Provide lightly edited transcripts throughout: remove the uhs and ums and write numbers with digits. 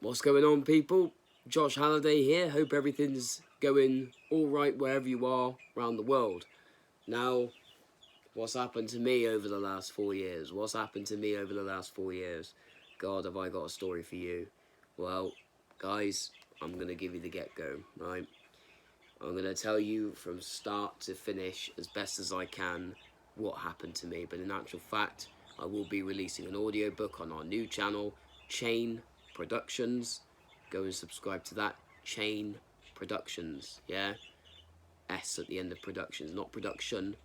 What's going on, people? Josh Halliday here. Hope everything's going alright wherever you are around the world. Now, what's happened to me over the last 4 years? God, have I got a story for you. Well, guys, I'm going to give you the get-go, right? I'm going to tell you from start to finish as best as I can what happened to me. But in actual fact, I will be releasing an audiobook on our new channel, Chain Productions. Go and subscribe to that. Chain Productions, yeah? S at the end of productions, not production.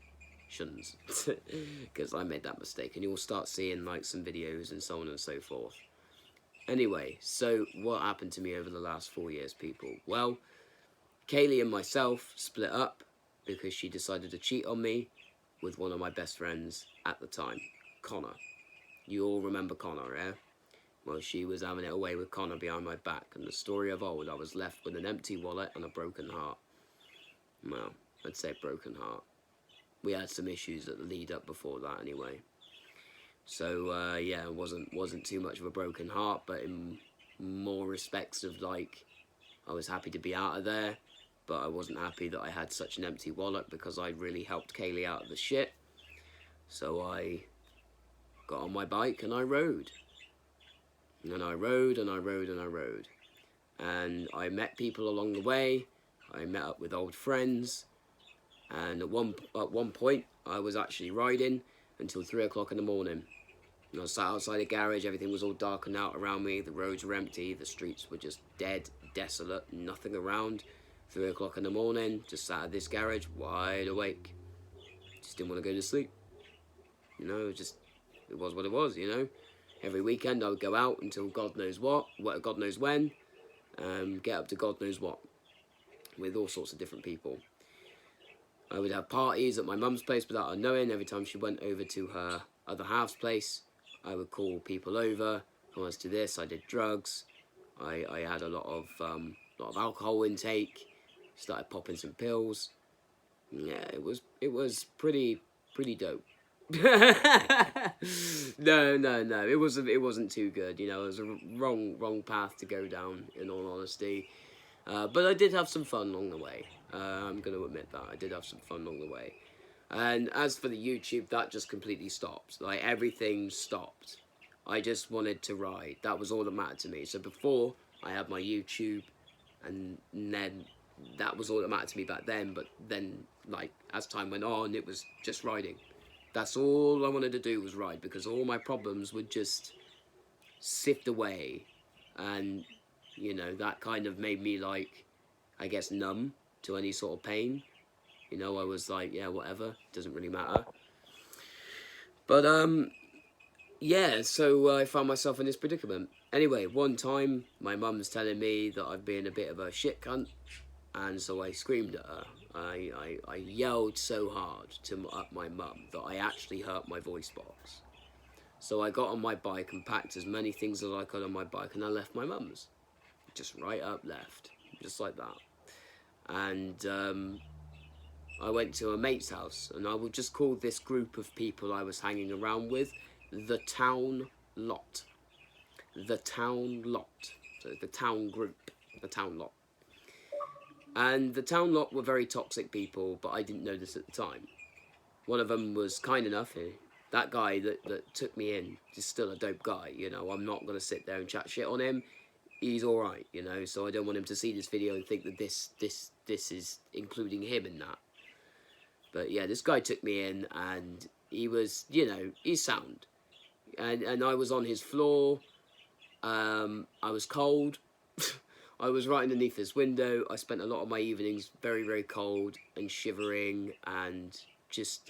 Because I made that mistake. And you'll start seeing like some videos and so on and so forth. Anyway, so what happened to me over the last 4 years, people? Well, Kaylee and myself split up because she decided to cheat on me with one of my best friends at the time, Connor. You all remember Connor, yeah? Well, she was having it away with Connor behind my back, and the story of old, I was left with an empty wallet and a broken heart. Well, I'd say broken heart. We had some issues at the lead up before that anyway. So, yeah, it wasn't too much of a broken heart, but in more respects of, like, I was happy to be out of there, but I wasn't happy that I had such an empty wallet because I really helped Kaylee out of the shit. So I got on my bike and I rode. And I rode and I rode and I rode. And I met people along the way. I met up with old friends. And at one point, I was actually riding until 3 o'clock in the morning. And I sat outside a garage, everything was all darkened out around me, the roads were empty, the streets were just dead, desolate, nothing around. 3 o'clock in the morning, just sat at this garage, wide awake. Just didn't want to go to sleep. You know, it was what it was, you know. Every weekend I would go out until God knows God knows when, get up to God knows what, with all sorts of different people. I would have parties at my mum's place without her knowing. Every time she went over to her other half's place, I would call people over. I was to this. I did drugs. I had a lot of alcohol intake. Started popping some pills. Yeah, it was pretty dope. No. It wasn't too good. You know, it was a wrong path to go down. In all honesty, but I did have some fun along the way. I'm going to admit that I did have some fun along the way. And as for the YouTube, that just completely stopped. Like, everything stopped. I just wanted to ride. That was all that mattered to me. So before, I had my YouTube, and then that was all that mattered to me back then. But then, like, as time went on, it was just riding. That's all I wanted to do was ride, because all my problems would just sift away. And, you know, that kind of made me, like, I guess, numb to any sort of pain. You know, I was like, yeah, whatever, doesn't really matter. But, yeah, so I found myself in this predicament. Anyway, one time, my mum's telling me that I've been a bit of a shit cunt, and so I screamed at her. I yelled so hard at my mum that I actually hurt my voice box. So I got on my bike and packed as many things as I could on my bike, and I left my mum's. Just right up, left, just like that. And, I went to a mate's house, and I will just call this group of people I was hanging around with the Town Lot. The Town Lot. So the Town Group, the Town Lot. And the Town Lot were very toxic people, but I didn't know this at the time. One of them was kind enough, that guy that took me in is still a dope guy, you know. I'm not going to sit there and chat shit on him. He's alright, you know, so I don't want him to see this video and think that this is including him in that. But yeah, this guy took me in, and he was, you know, he's sound. And I was on his floor. I was cold. I was right underneath his window. I spent a lot of my evenings very, very cold and shivering, and just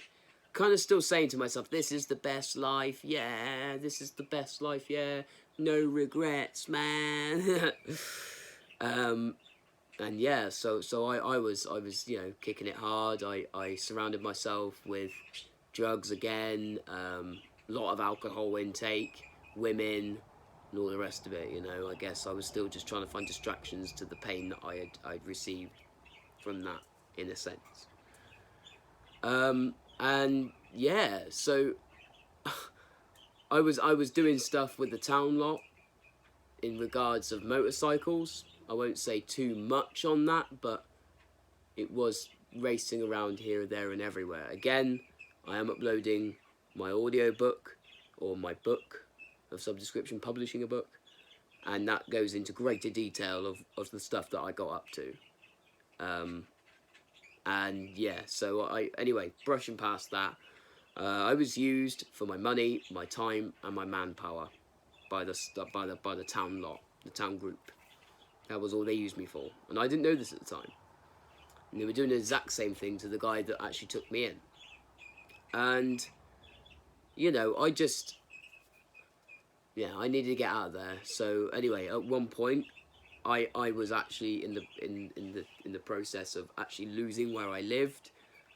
kind of still saying to myself, this is the best life, yeah, this is the best life, yeah, no regrets, man. And yeah, so I was, you know, kicking it hard. I surrounded myself with drugs again, a lot of alcohol intake, women, and all the rest of it, you know. I guess I was still just trying to find distractions to the pain that I'd received from that, in a sense. And yeah, so I was doing stuff with the Town Lot. in regards of motorcycles, I won't say too much on that, but it was racing around here, there and everywhere. Again, I am uploading my audiobook, or my book of some description, publishing a book, and that goes into greater detail of the stuff that I got up to. And yeah, so anyway, brushing past that, I was used for my money, my time, and my manpower by the town lot, the town group. That was all they used me for, and I didn't know this at the time. And they were doing the exact same thing to the guy that actually took me in. And you know, I needed to get out of there. So anyway, at one point, I was actually in the process of actually losing where I lived.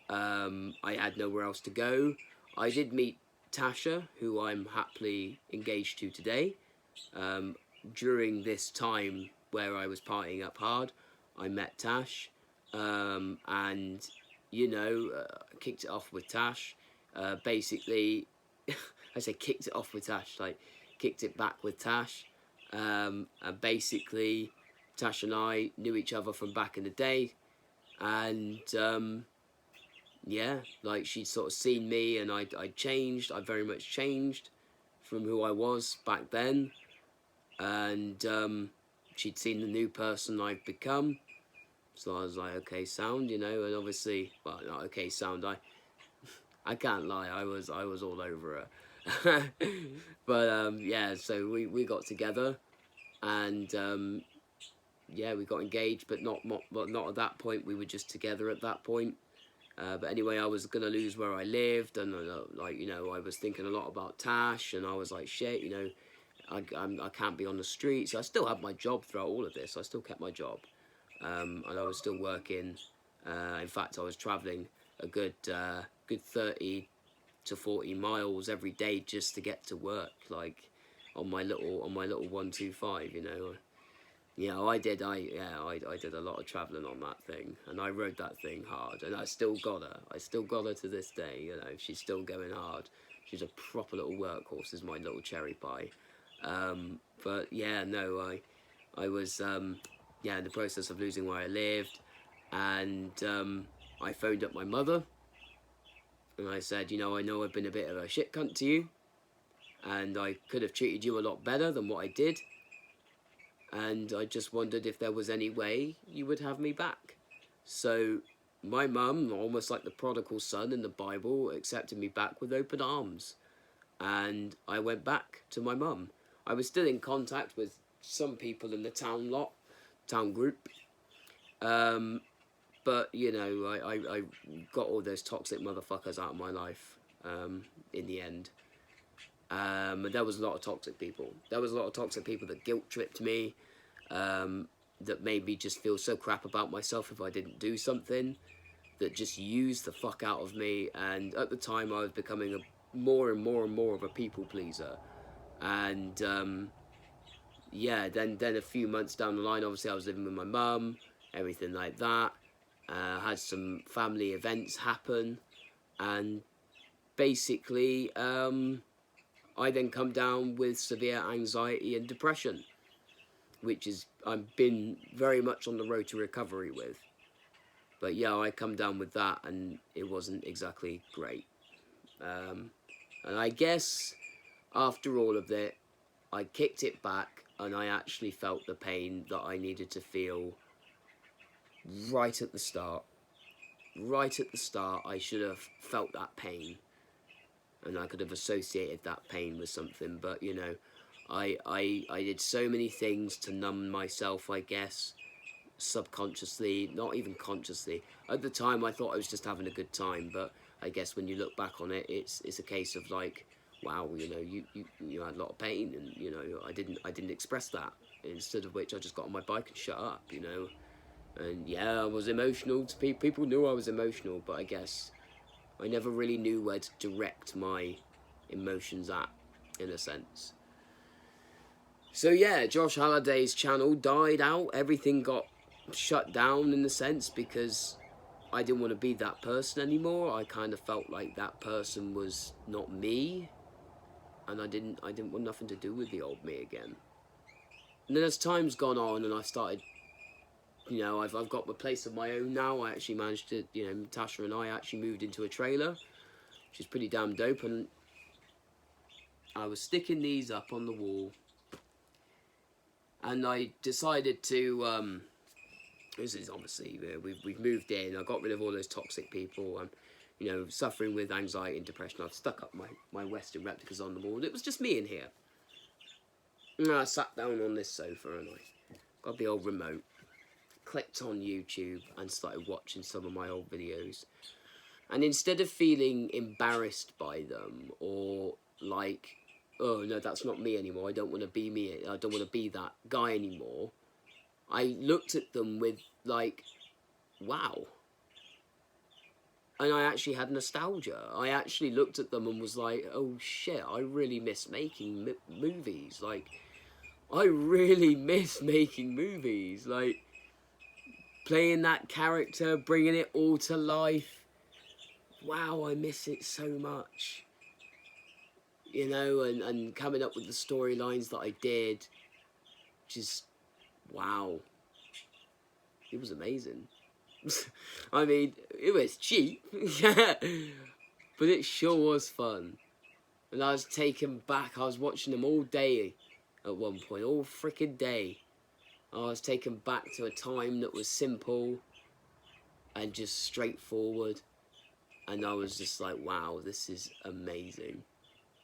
I had nowhere else to go. I did meet Tasha, who I'm happily engaged to today. During this time where I was partying up hard, I met Tash, and you know, kicked it off with Tash. Basically, I say kicked it off with Tash, like kicked it back with Tash. And basically, Tash and I knew each other from back in the day, and yeah, like she'd sort of seen me, and I changed. I very much changed from who I was back then, and she'd seen the new person I've become. So I was like, okay, sound, you know, and obviously, well, not okay, sound. I can't lie, I was all over her. But yeah, so we got together, and yeah, we got engaged, but not at that point. We were just together at that point. But anyway, I was gonna lose where I lived, and like, you know, I was thinking a lot about Tash, and I was like, shit, you know, I can't be on the streets. I still had my job throughout all of this. I still kept my job, and I was still working. In fact, I was traveling a good 30 to 40 miles every day just to get to work, like on my little 125, you know. Yeah, I did a lot of travelling on that thing, and I rode that thing hard, and I still got her to this day, you know. She's still going hard. She's a proper little workhorse, is my little cherry pie. But yeah, no, I was yeah, in the process of losing where I lived, and I phoned up my mother, and I said, you know I've been a bit of a shit cunt to you, and I could have treated you a lot better than what I did, and I just wondered if there was any way you would have me back. So my mum, almost like the prodigal son in the Bible, accepted me back with open arms, and I went back to my mum. I was still in contact with some people in the town group, but you know, I got all those toxic motherfuckers out of my life in the end. And there was a lot of toxic people. There was a lot of toxic people that guilt tripped me, that made me just feel so crap about myself if I didn't do something, that just used the fuck out of me. And at the time, I was becoming more and more of a people pleaser. And yeah, then a few months down the line, obviously I was living with my mum, everything like that. Had some family events happen, and basically I then come down with severe anxiety and depression, which is I've been very much on the road to recovery with. But yeah, I come down with that, and it wasn't exactly great. And I guess after all of it, I kicked it back, and I actually felt the pain that I needed to feel right at the start. Right at the start, I should have felt that pain, and I could have associated that pain with something. But you know, I did so many things to numb myself, I guess, subconsciously, not even consciously. At the time, I thought I was just having a good time, but I guess when you look back on it, it's a case of like, wow, you know, you had a lot of pain, and you know, I didn't express that. Instead of which, I just got on my bike and shut up, you know. And yeah, I was emotional. To people knew I was emotional, but I guess I never really knew where to direct my emotions at, in a sense. So yeah, Josh Halliday's channel died out. Everything got shut down in a sense because I didn't want to be that person anymore. I kind of felt like that person was not me, and I didn't want nothing to do with the old me again. And then as time's gone on and I've started, you know, I've got a place of my own now. I actually managed to, you know, Tasha and I actually moved into a trailer, which is pretty damn dope. And I was sticking these up on the wall, and I decided to, this is obviously, we've moved in, I got rid of all those toxic people, and, you know, suffering with anxiety and depression. I've stuck up my Western replicas on the wall. It was just me in here. And I sat down on this sofa and I got the old remote, clicked on YouTube and started watching some of my old videos. And instead of feeling embarrassed by them or like, oh no, that's not me anymore, I don't want to be me, I don't want to be that guy anymore, I looked at them with like, wow. And I actually had nostalgia. I actually looked at them and was like, oh shit, I really miss making movies. Like, I really miss making movies. Like, playing that character, bringing it all to life. Wow, I miss it so much. You know, and coming up with the storylines that I did. Just, wow. It was amazing. I mean, it was cheap, yeah, but it sure was fun. And I was taken back. I was watching them all day at one point, all freaking day. I was taken back to a time that was simple and just straightforward. And I was just like, wow, this is amazing.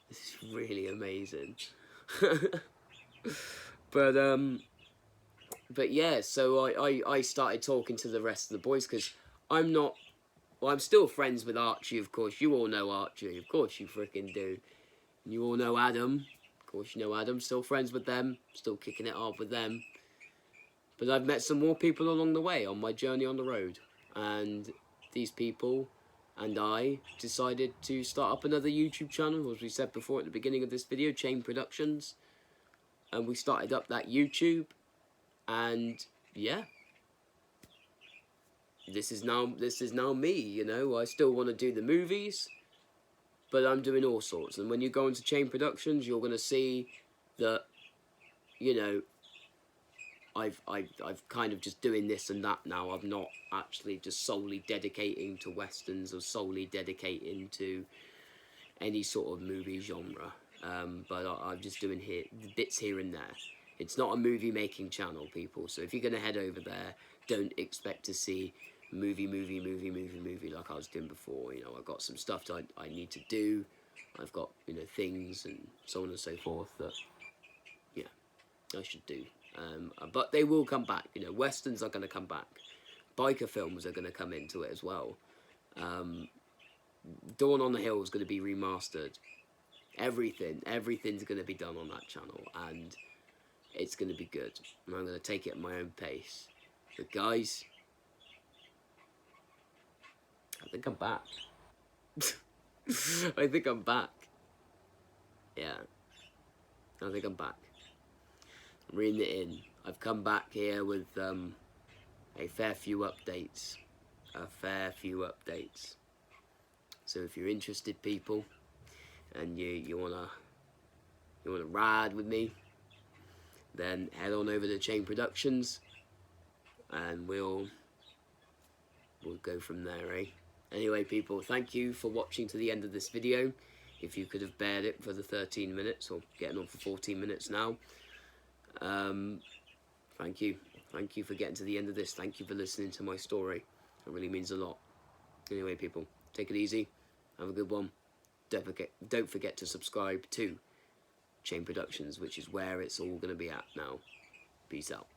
This is really amazing. But yeah, so I started talking to the rest of the boys because I'm not, well, I'm still friends with Archie, of course. You all know Archie, of course you freaking do. You all know Adam, of course you know Adam. Still friends with them, still kicking it off with them. But I've met some more people along the way on my journey on the road. And these people and I decided to start up another YouTube channel, as we said before at the beginning of this video, Chain Productions. And we started up that YouTube. And yeah, this is now me, you know. I still want to do the movies, but I'm doing all sorts. And when you go into Chain Productions, you're going to see that, you know, I've kind of just doing this and that now. I'm not actually just solely dedicating to westerns or solely dedicating to any sort of movie genre. But I'm just doing bits here and there. It's not a movie making channel, people. So if you're going to head over there, don't expect to see movie like I was doing before. You know, I've got some stuff that I need to do. I've got, you know, things and so on and so forth that, yeah, I should do. But they will come back. You know, westerns are going to come back. Biker films are going to come into it as well. Dawn on the Hill is going to be remastered. Everything's going to be done on that channel, and it's going to be good. And I'm going to take it at my own pace. But guys, I think I'm back. I think I'm back. Yeah, I think I'm back. I'm reading it in. I've come back here with a fair few updates. So if you're interested, people, and you wanna ride with me, then head on over to Chain Productions, and we'll go from there, eh? Anyway, people, thank you for watching to the end of this video. If you could have bared it for the 13 minutes, or getting on for 14 minutes now, thank you. Thank you for getting to the end of this. Thank you for listening to my story. It really means a lot. Anyway, people, take it easy. Have a good one. Don't forget to subscribe to Chain Productions, which is where it's all going to be at now. Peace out.